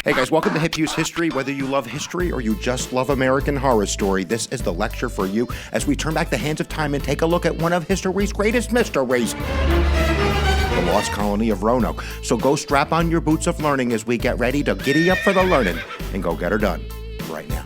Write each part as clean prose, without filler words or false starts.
Hey guys, welcome to Hughes History. Whether you love history or you just love American Horror Story, this is the lecture for you as we turn back the hands of time and take a look at one of history's greatest mysteries, the lost colony of Roanoke. So go strap on your boots of learning as we get ready to giddy up for the learning and go get her done right now.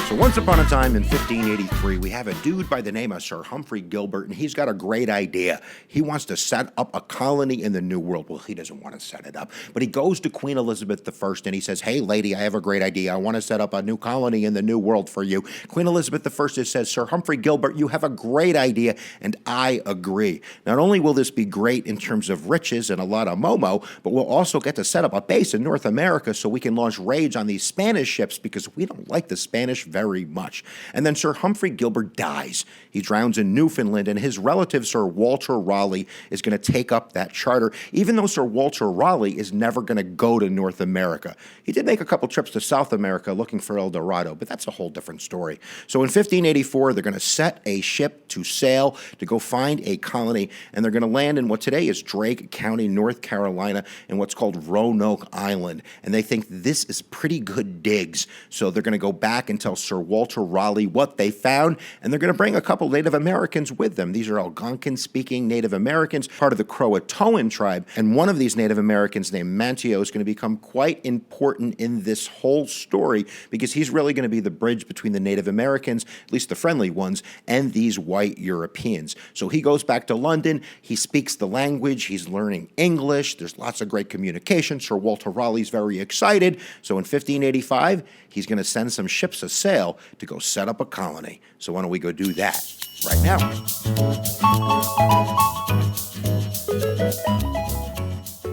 So once upon a time in 1583, we have a dude by the name of Sir Humphrey Gilbert, and he's got a great idea. He wants to set up a colony in the New World. Well, he doesn't want to set it up, but he goes to Queen Elizabeth I and he says, hey, lady, I have a great idea. I want to set up a new colony in the New World for you. Queen Elizabeth I says, Sir Humphrey Gilbert, you have a great idea, and I agree. Not only will this be great in terms of riches and a lot of momo, but we'll also get to set up a base in North America so we can launch raids on these Spanish ships because we don't like the Spanish very much. And then Sir Humphrey Gilbert dies. He drowns in Newfoundland, and his relative, Sir Walter Raleigh, is going to take up that charter, even though Sir Walter Raleigh is never going to go to North America. He did make a couple trips to South America looking for El Dorado, but that's a whole different story. So in 1584, they're going to set a ship to sail to go find a colony, and they're going to land in what today is Drake County, North Carolina, in what's called Roanoke Island. And they think this is pretty good digs, so they're going to go back and tell Sir Walter Raleigh what they found, and they're going to bring a couple Native Americans with them. These are Algonquin-speaking Native Americans, part of the Croatoan tribe, and one of these Native Americans named Manteo is going to become quite important in this whole story because he's really going to be the bridge between the Native Americans, at least the friendly ones, and these white Europeans. So he goes back to London, he speaks the language, he's learning English, there's lots of great communication. Sir Walter Raleigh's very excited, so in 1585, he's going to send some ships a sail to go set up a colony. So why don't we go do that right now?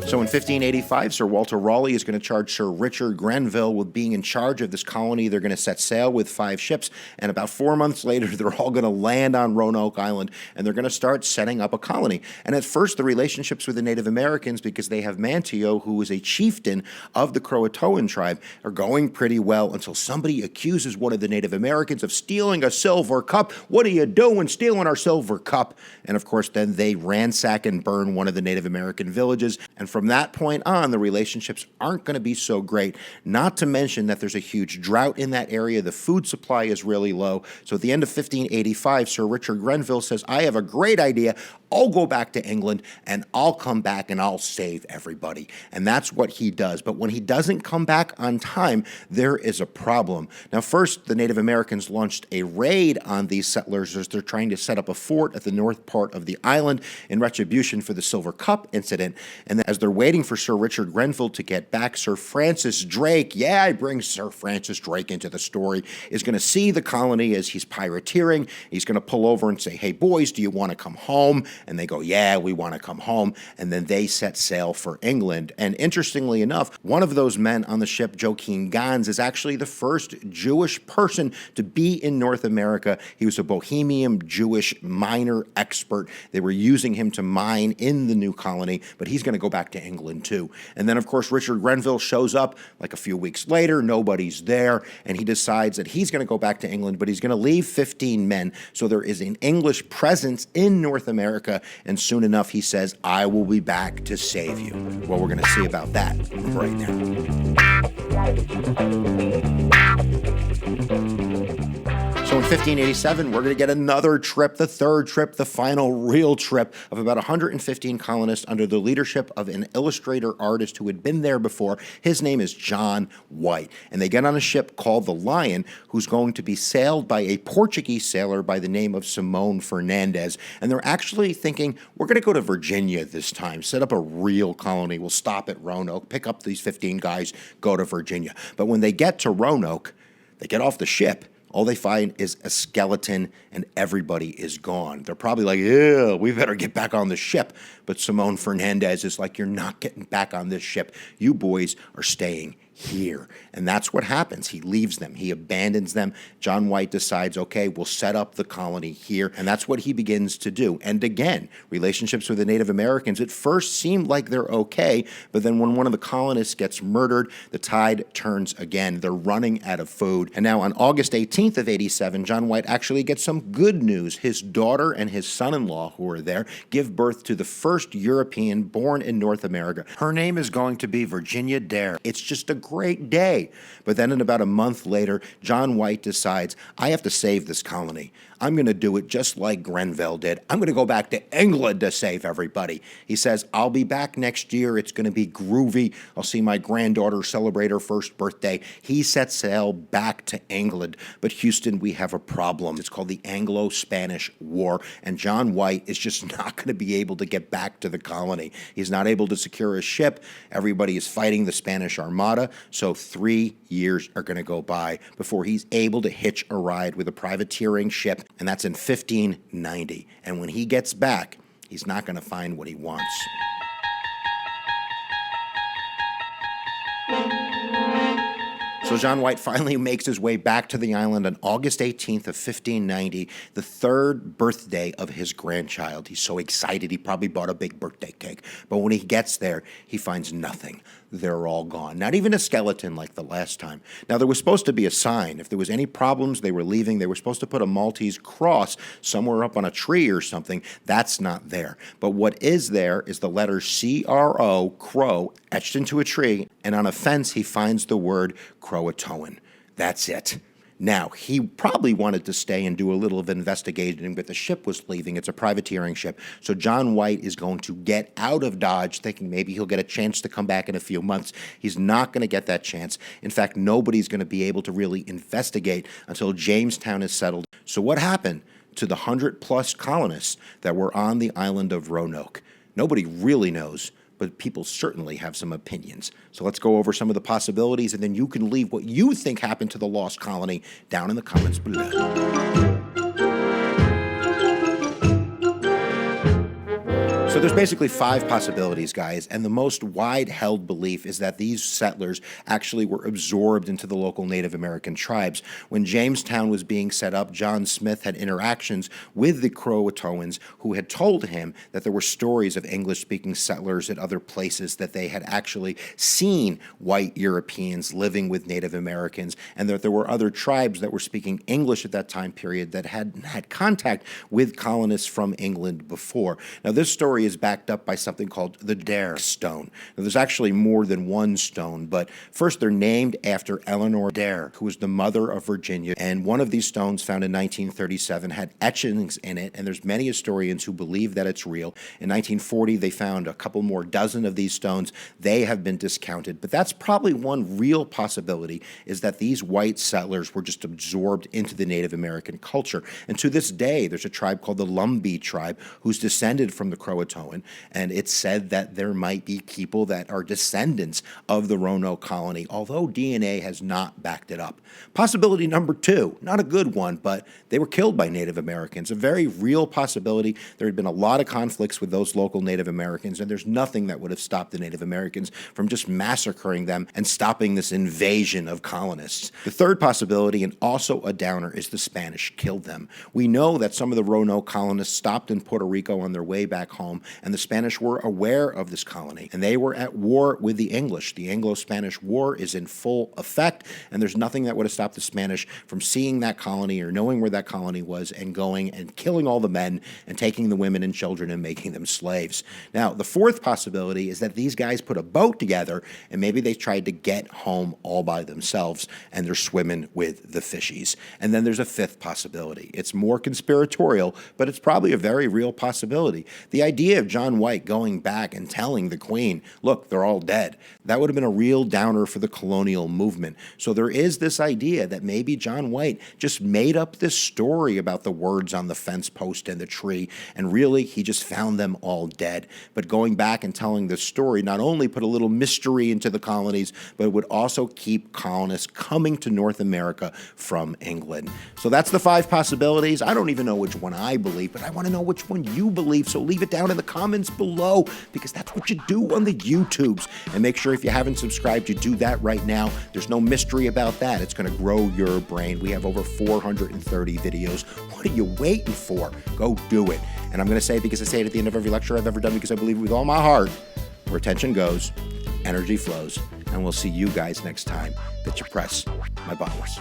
So in 1585, Sir Walter Raleigh is going to charge Sir Richard Grenville with being in charge of this colony. They're going to set sail with 5 ships, and about 4 months later, they're all going to land on Roanoke Island, and they're going to start setting up a colony. And at first, the relationships with the Native Americans, because they have Manteo, who is a chieftain of the Croatoan tribe, are going pretty well until somebody accuses one of the Native Americans of stealing a silver cup. What are you doing stealing our silver cup? And of course, then they ransack and burn one of the Native American villages, and from that point on, the relationships aren't going to be so great, not to mention that there's a huge drought in that area. The food supply is really low. So at the end of 1585, Sir Richard Grenville says, I have a great idea. I'll go back to England, and I'll come back, and I'll save everybody. And that's what he does. But when he doesn't come back on time, there is a problem. Now, first, the Native Americans launched a raid on these settlers as they're trying to set up a fort at the north part of the island in retribution for the Silver Cup incident. And as they're waiting for Sir Richard Grenville to get back, Sir Francis Drake, I bring Sir Francis Drake into the story, is going to see the colony as he's pirateering. He's going to pull over and say, hey, boys, do you want to come home? And they go, yeah, we want to come home. And then they set sail for England. And interestingly enough, one of those men on the ship, Joachim Gans, is actually the first Jewish person to be in North America. He was a Bohemian Jewish miner expert. They were using him to mine in the new colony, but he's going to go back to England too. And then, of course, Richard Grenville shows up like a few weeks later. Nobody's there, and he decides that he's going to go back to England, but he's going to leave 15 men. So there is an English presence in North America, and soon enough, he says, I will be back to save you. Well, we're going to see about that right now. So in 1587, we're going to get another trip, the third trip, the final real trip of about 115 colonists under the leadership of an illustrator artist who had been there before. His name is John White. And they get on a ship called the Lion, who's going to be sailed by a Portuguese sailor by the name of Simon Fernandez. And they're actually thinking, we're going to go to Virginia this time, set up a real colony. We'll stop at Roanoke, pick up these 15 guys, go to Virginia. But when they get to Roanoke, they get off the ship. All they find is a skeleton, and everybody is gone. They're probably like, yeah, we better get back on the ship. But Simon Fernandez is like, you're not getting back on this ship. You boys are staying here. And that's what happens. He leaves them. He abandons them. John White decides, okay, we'll set up the colony here. And that's what he begins to do. And again, relationships with the Native Americans at first seem like they're okay, but then when one of the colonists gets murdered, the tide turns again. They're running out of food. And now on August 18th of 87, John White actually gets some good news. His daughter and his son-in-law, who are there, give birth to the first European born in North America. Her name is going to be Virginia Dare. It's just a great day. But then about a month later, John White decides, I have to save this colony. I'm going to do it just like Grenville did. I'm going to go back to England to save everybody. He says, I'll be back next year. It's going to be groovy. I'll see my granddaughter celebrate her first birthday. He sets sail back to England. But Houston, we have a problem. It's called the Anglo-Spanish War, and John White is just not going to be able to get back to the colony. He's not able to secure a ship. Everybody is fighting the Spanish Armada, so 3 years are going to go by before he's able to hitch a ride with a privateering ship, and that's in 1590. And when he gets back, he's not going to find what he wants. So John White finally makes his way back to the island on August 18th of 1590, the third birthday of his grandchild. He's so excited, he probably bought a big birthday cake. But when he gets there, he finds nothing. They're all gone. Not even a skeleton like the last time. Now, there was supposed to be a sign. If there was any problems, they were leaving. They were supposed to put a Maltese cross somewhere up on a tree or something. That's not there. But what is there is the letter C-R-O, Crow, etched into a tree, and on a fence he finds the word Croatoan. That's it. Now, he probably wanted to stay and do a little of investigating, but the ship was leaving. It's a privateering ship. So John White is going to get out of Dodge, thinking maybe he'll get a chance to come back in a few months. He's not going to get that chance. In fact, nobody's going to be able to really investigate until Jamestown is settled. So what happened to the 100-plus colonists that were on the island of Roanoke? Nobody really knows, but people certainly have some opinions. So let's go over some of the possibilities, and then you can leave what you think happened to the lost colony down in the comments below. So there's basically 5 possibilities, guys, and the most wide-held belief is that these settlers actually were absorbed into the local Native American tribes. When Jamestown was being set up, John Smith had interactions with the Croatoans who had told him that there were stories of English-speaking settlers at other places, that they had actually seen white Europeans living with Native Americans, and that there were other tribes that were speaking English at that time period that had had contact with colonists from England before. Now, this story is backed up by something called the Dare Stone. Now, there's actually more than one stone, but first they're named after Eleanor Dare, who was the mother of Virginia, and one of these stones found in 1937 had etchings in it, and there's many historians who believe that it's real. In 1940, they found a couple more dozen of these stones. They have been discounted, but that's probably one real possibility, is that these white settlers were just absorbed into the Native American culture. And to this day, there's a tribe called the Lumbee tribe who's descended from the Croatoan, and it's said that there might be people that are descendants of the Roanoke colony, although DNA has not backed it up. Possibility number 2, not a good one, but they were killed by Native Americans, a very real possibility. There had been a lot of conflicts with those local Native Americans, and there's nothing that would have stopped the Native Americans from just massacring them and stopping this invasion of colonists. The third possibility, and also a downer, is the Spanish killed them. We know that some of the Roanoke colonists stopped in Puerto Rico on their way back home, and the Spanish were aware of this colony, and they were at war with the English. The Anglo-Spanish War is in full effect, and there's nothing that would have stopped the Spanish from seeing that colony or knowing where that colony was and going and killing all the men and taking the women and children and making them slaves. Now, the fourth possibility is that these guys put a boat together, and maybe they tried to get home all by themselves, and they're swimming with the fishies. And then there's a fifth possibility. It's more conspiratorial, but it's probably a very real possibility. The idea of John White going back and telling the Queen, look, they're all dead, that would have been a real downer for the colonial movement. So there is this idea that maybe John White just made up this story about the words on the fence post and the tree, and really he just found them all dead. But going back and telling this story not only put a little mystery into the colonies, but it would also keep colonists coming to North America from England. So that's the 5 possibilities. I don't even know which one I believe, but I want to know which one you believe, so leave it down in in the comments below, because that's what you do on the YouTubes. And make sure if you haven't subscribed, you do that right now. There's no mystery about that. It's going to grow your brain. We have over 430 videos. What are you waiting for? Go do it. And I'm going to say it because I say it at the end of every lecture I've ever done, because I believe with all my heart, where attention goes, energy flows. And we'll see you guys next time that you press my buttons.